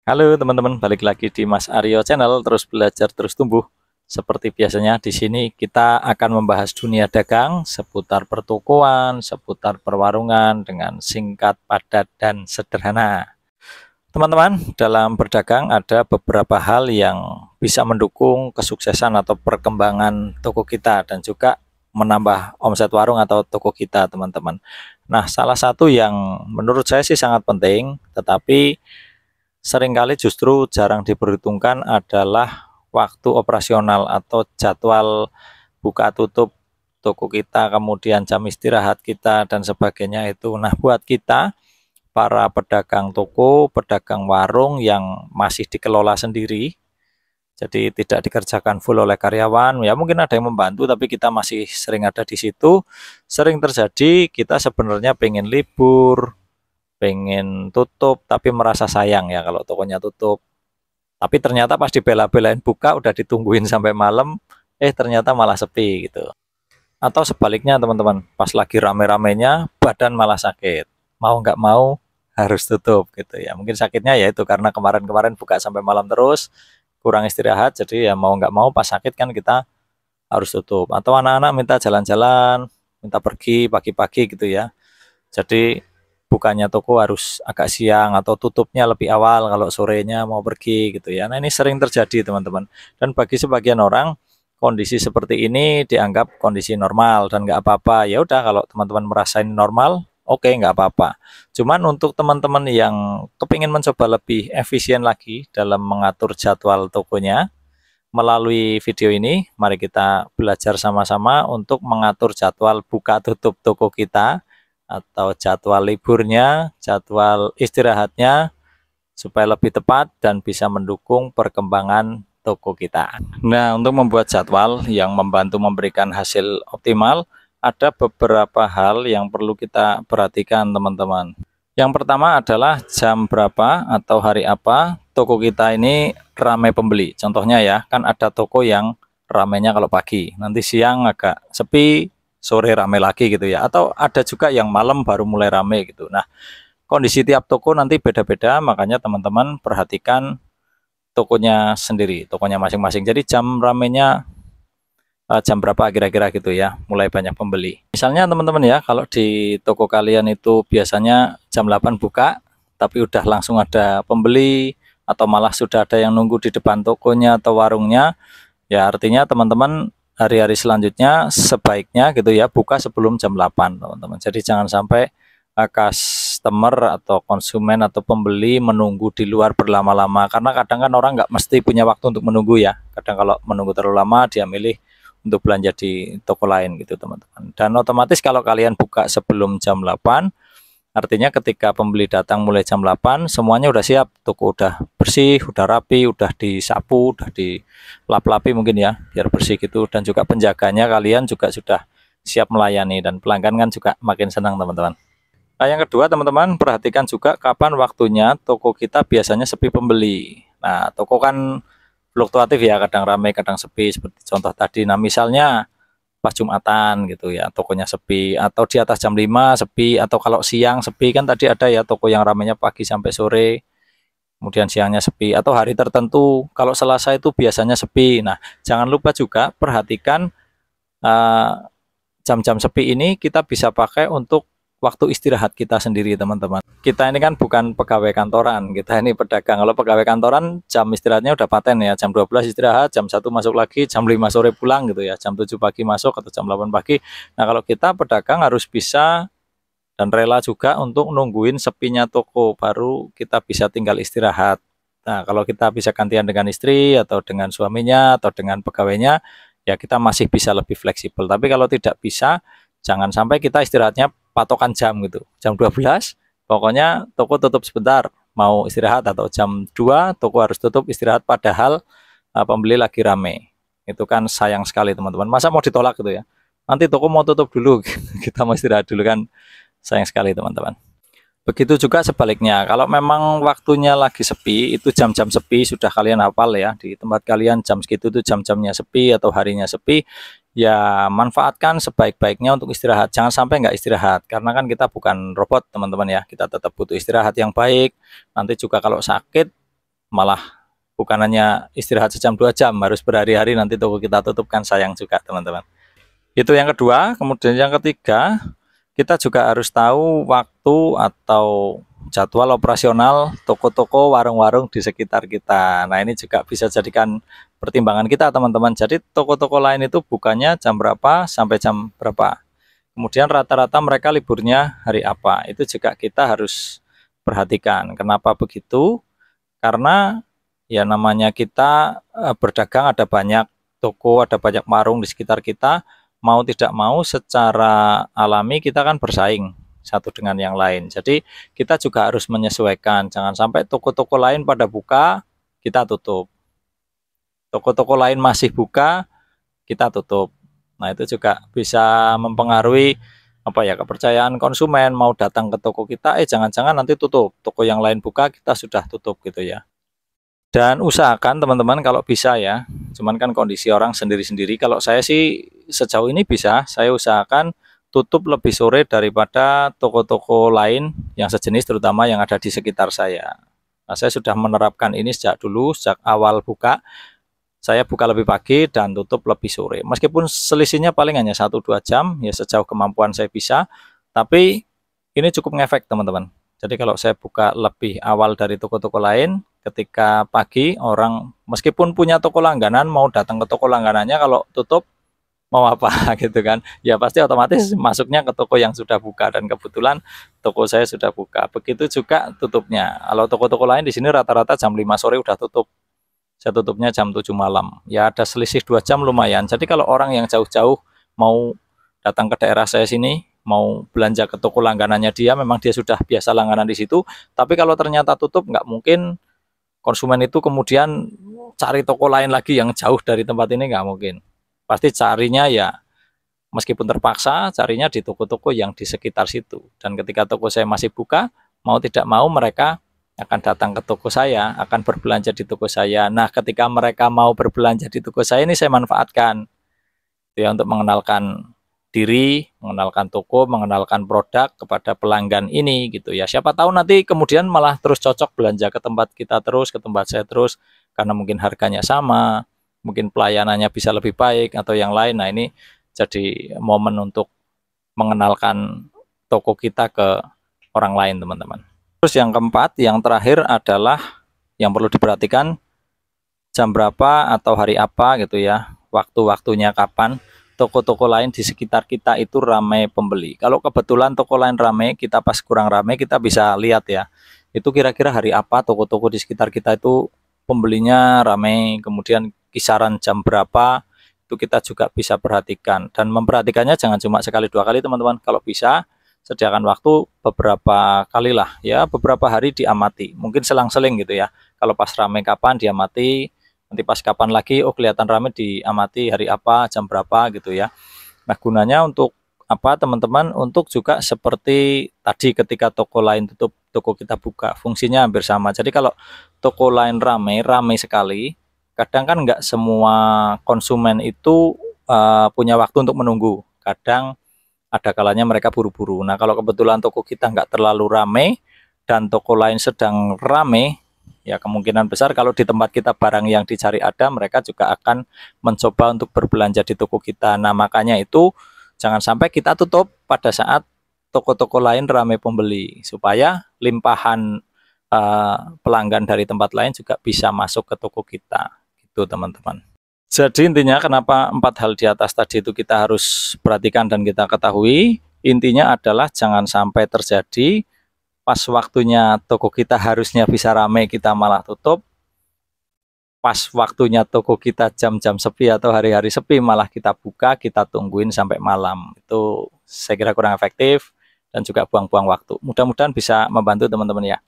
Halo teman-teman, balik lagi di Mas Aryo Channel, terus belajar terus tumbuh. Seperti biasanya di sini kita akan membahas dunia dagang, seputar pertokoan, seputar perwarungan dengan singkat, padat, dan sederhana. Teman-teman, dalam berdagang ada beberapa hal yang bisa mendukung kesuksesan atau perkembangan toko kita dan juga menambah omset warung atau toko kita, teman-teman. Nah, salah satu yang menurut saya sih sangat penting, tetapi seringkali justru jarang diperhitungkan adalah waktu operasional atau jadwal buka tutup toko kita, kemudian jam istirahat kita dan sebagainya itu. Nah, buat kita para pedagang toko, pedagang warung yang masih dikelola sendiri, jadi tidak dikerjakan full oleh karyawan, ya mungkin ada yang membantu tapi kita masih sering ada di situ. Sering terjadi kita sebenarnya pengen libur, pengen tutup tapi merasa sayang ya kalau tokonya tutup, tapi ternyata pas dibela-belain buka udah ditungguin sampai malam, ternyata malah sepi gitu. Atau sebaliknya teman-teman, pas lagi rame-ramenya badan malah sakit, mau nggak mau harus tutup gitu ya. Mungkin sakitnya ya itu karena kemarin-kemarin buka sampai malam terus, kurang istirahat, jadi ya mau nggak mau pas sakit kan kita harus tutup. Atau anak-anak minta jalan-jalan, minta pergi pagi-pagi gitu ya, jadi bukannya toko harus agak siang atau tutupnya lebih awal kalau sorenya mau pergi gitu ya. Nah, ini sering terjadi teman-teman. Dan bagi sebagian orang kondisi seperti ini dianggap kondisi normal dan nggak apa-apa. Ya udah, kalau teman-teman merasa ini normal, oke, nggak apa-apa. Cuman untuk teman-teman yang kepingin mencoba lebih efisien lagi dalam mengatur jadwal tokonya, melalui video ini mari kita belajar sama-sama untuk mengatur jadwal buka tutup toko kita atau jadwal liburnya, jadwal istirahatnya supaya lebih tepat dan bisa mendukung perkembangan toko kita. Nah, untuk membuat jadwal yang membantu memberikan hasil optimal, ada beberapa hal yang perlu kita perhatikan teman-teman. Yang pertama adalah jam berapa atau hari apa toko kita ini ramai pembeli. Contohnya ya, kan ada toko yang ramainya kalau pagi, nanti siang agak sepi, sore rame lagi gitu ya, atau ada juga yang malam baru mulai rame gitu. Nah, kondisi tiap toko nanti beda-beda, makanya teman-teman perhatikan tokonya sendiri, tokonya masing-masing. Jadi jam ramenya jam berapa kira-kira gitu ya, mulai banyak pembeli. Misalnya teman-teman ya, kalau di toko kalian itu biasanya jam 8 buka, tapi udah langsung ada pembeli, atau malah sudah ada yang nunggu di depan tokonya atau warungnya, ya artinya teman-teman hari-hari selanjutnya sebaiknya gitu ya buka sebelum jam 8 teman-teman. Jadi jangan sampai customer atau konsumen atau pembeli menunggu di luar berlama-lama, karena kadang kan orang nggak mesti punya waktu untuk menunggu ya. Kadang kalau menunggu terlalu lama dia milih untuk belanja di toko lain gitu teman-teman. Dan otomatis kalau kalian buka sebelum jam 8, artinya ketika pembeli datang mulai jam 8, semuanya udah siap, toko udah bersih, udah rapi, udah disapu, udah dilap-lapi mungkin ya, biar bersih gitu. Dan juga penjaganya kalian juga sudah siap melayani, dan pelanggan kan juga makin senang teman-teman. Nah, yang kedua teman-teman, perhatikan juga kapan waktunya toko kita biasanya sepi pembeli. Nah, toko kan fluktuatif ya, kadang ramai, kadang sepi, seperti contoh tadi. Nah, misalnya pas Jumatan gitu ya, tokonya sepi, atau di atas jam 5 sepi, atau kalau siang sepi, kan tadi ada ya toko yang ramainya pagi sampai sore, kemudian siangnya sepi, atau hari tertentu, kalau Selasa itu biasanya sepi. Nah, jangan lupa juga perhatikan jam-jam sepi ini kita bisa pakai untuk waktu istirahat kita sendiri teman-teman. Kita ini kan bukan pegawai kantoran, kita ini pedagang. Kalau pegawai kantoran jam istirahatnya udah paten ya, jam 12 istirahat, jam 1 masuk lagi, jam 5 sore pulang gitu ya, jam 7 pagi masuk atau jam 8 pagi. Nah, kalau kita pedagang harus bisa dan rela juga untuk nungguin sepinya toko, baru kita bisa tinggal istirahat. Nah, kalau kita bisa gantian dengan istri atau dengan suaminya atau dengan pegawainya, ya kita masih bisa lebih fleksibel. Tapi kalau tidak bisa, jangan sampai kita istirahatnya patokan jam gitu. Jam 12, pokoknya toko tutup sebentar, mau istirahat, atau jam 2 toko harus tutup istirahat padahal pembeli lagi rame. Itu kan sayang sekali teman-teman. Masa mau ditolak gitu ya? Nanti toko mau tutup dulu, kita mau istirahat dulu, kan sayang sekali teman-teman. Begitu juga sebaliknya, kalau memang waktunya lagi sepi, itu jam-jam sepi sudah kalian hafal ya, di tempat kalian jam segitu tuh jam-jamnya sepi atau harinya sepi, ya manfaatkan sebaik-baiknya untuk istirahat. Jangan sampai nggak istirahat, karena kan kita bukan robot teman-teman ya, kita tetap butuh istirahat yang baik. Nanti juga kalau sakit, malah bukan hanya istirahat sejam 2 jam, harus berhari-hari nanti toko kita tutup, kan sayang juga teman-teman. Itu yang kedua. Kemudian yang ketiga, kita juga harus tahu waktu atau jadwal operasional toko-toko, warung-warung di sekitar kita. Nah, ini juga bisa jadikan pertimbangan kita teman-teman. Jadi toko-toko lain itu bukannya jam berapa sampai jam berapa. Kemudian rata-rata mereka liburnya hari apa. Itu juga kita harus perhatikan. Kenapa begitu? Karena ya namanya kita berdagang, ada banyak toko, ada banyak warung di sekitar kita. Mau tidak mau secara alami kita kan bersaing satu dengan yang lain. Jadi kita juga harus menyesuaikan. Jangan sampai toko-toko lain pada buka, kita tutup. Toko-toko lain masih buka, kita tutup. Nah, itu juga bisa mempengaruhi kepercayaan konsumen mau datang ke toko kita, jangan-jangan nanti tutup. Toko yang lain buka, kita sudah tutup gitu ya. Dan usahakan teman-teman kalau bisa ya, cuman kan kondisi orang sendiri-sendiri. Kalau saya sih sejauh ini bisa, saya usahakan tutup lebih sore daripada toko-toko lain yang sejenis, terutama yang ada di sekitar saya. Nah, saya sudah menerapkan ini sejak dulu, sejak awal buka. Saya buka lebih pagi dan tutup lebih sore. Meskipun selisihnya paling hanya 1-2 jam, ya sejauh kemampuan saya bisa. Tapi ini cukup ngefek teman-teman. Jadi kalau saya buka lebih awal dari toko-toko lain, ketika pagi orang meskipun punya toko langganan mau datang ke toko langganannya, kalau tutup mau apa gitu kan, ya pasti otomatis masuknya ke toko yang sudah buka, dan kebetulan toko saya sudah buka. Begitu juga tutupnya. Kalau toko-toko lain di sini rata-rata jam 5 sore udah tutup, saya tutupnya jam 7 malam, ya ada selisih 2 jam lumayan. Jadi kalau orang yang jauh-jauh mau datang ke daerah saya sini, mau belanja ke toko langganannya dia, memang dia sudah biasa langganan di situ, tapi kalau ternyata tutup, nggak mungkin konsumen itu kemudian cari toko lain lagi yang jauh dari tempat ini, nggak mungkin. Pasti carinya ya, meskipun terpaksa, carinya di toko-toko yang di sekitar situ. Dan ketika toko saya masih buka, mau tidak mau mereka akan datang ke toko saya, akan berbelanja di toko saya. Nah, ketika mereka mau berbelanja di toko saya, ini saya manfaatkan ya untuk mengenalkan diri, mengenalkan toko, mengenalkan produk kepada pelanggan ini gitu ya. Siapa tahu nanti kemudian malah terus cocok belanja ke tempat kita terus, ke tempat saya terus, karena mungkin harganya sama, mungkin pelayanannya bisa lebih baik atau yang lain. Nah, ini jadi momen untuk mengenalkan toko kita ke orang lain teman-teman. Terus yang keempat, yang terakhir adalah yang perlu diperhatikan, jam berapa atau hari apa gitu ya, waktu-waktunya kapan toko-toko lain di sekitar kita itu ramai pembeli. Kalau kebetulan toko lain ramai, kita pas kurang ramai, kita bisa lihat ya, itu kira-kira hari apa toko-toko di sekitar kita itu pembelinya ramai, kemudian kisaran jam berapa, itu kita juga bisa perhatikan. Dan memperhatikannya jangan cuma sekali dua kali teman-teman, kalau bisa sediakan waktu beberapa kali lah ya, beberapa hari diamati, mungkin selang-seling gitu ya. Kalau pas ramai kapan diamati, nanti pas kapan lagi, oh kelihatan ramai diamati hari apa, jam berapa gitu ya. Nah, gunanya untuk apa teman-teman? Untuk juga seperti tadi ketika toko lain tutup, toko kita buka, fungsinya hampir sama. Jadi kalau toko lain ramai sekali, kadang kan nggak semua konsumen itu punya waktu untuk menunggu. Kadang ada kalanya mereka buru-buru. Nah, kalau kebetulan toko kita nggak terlalu ramai dan toko lain sedang ramai, ya kemungkinan besar kalau di tempat kita barang yang dicari ada, mereka juga akan mencoba untuk berbelanja di toko kita. Nah, makanya itu jangan sampai kita tutup pada saat toko-toko lain ramai pembeli, supaya limpahan pelanggan dari tempat lain juga bisa masuk ke toko kita gitu teman-teman. Jadi intinya kenapa 4 hal di atas tadi itu kita harus perhatikan dan kita ketahui, intinya adalah jangan sampai terjadi pas waktunya toko kita harusnya bisa ramai, kita malah tutup. Pas waktunya toko kita jam-jam sepi atau hari-hari sepi, malah kita buka, kita tungguin sampai malam. Itu saya kira kurang efektif dan juga buang-buang waktu. Mudah-mudahan bisa membantu teman-teman ya.